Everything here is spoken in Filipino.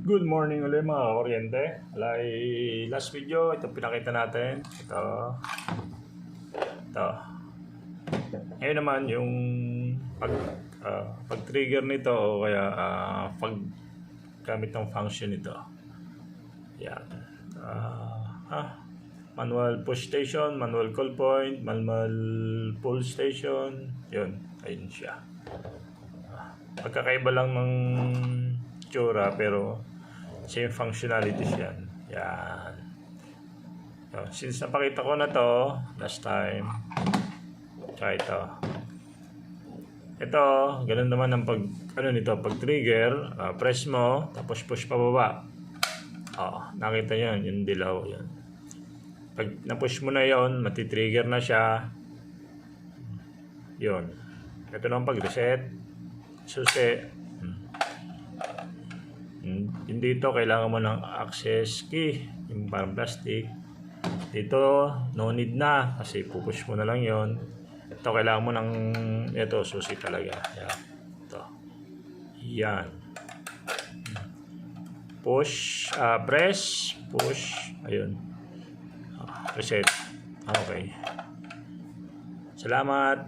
Good morning ulit mga kuryente. Last video, ito pinakita natin. Ito. Ngayon naman yung pag-trigger nito o kaya pag gamit ng function nito. Yan. Manual push station, manual call point, manual pull station. Yun. Ayun siya. Pagkakaiba lang ng tsura pero same functionalities yan. Yan. So, since napakita ko na to last time, tsaka ito, ganun naman ang pag trigger, press mo, tapos push pababa. Nakita nyo, yung dilaw yan. Pag na-push mo na yon, matitrigger na siya. Yun. Ito na ang pag-reset. Susi. Dito kailangan mo ng access key, yung parang plastic. Dito no need na kasi pupush mo na lang yon. Ito kailangan mo ng ito susi talaga. Yan. Ito. Yan. Push, press, push. Ayun. Reset. Okay. Salamat.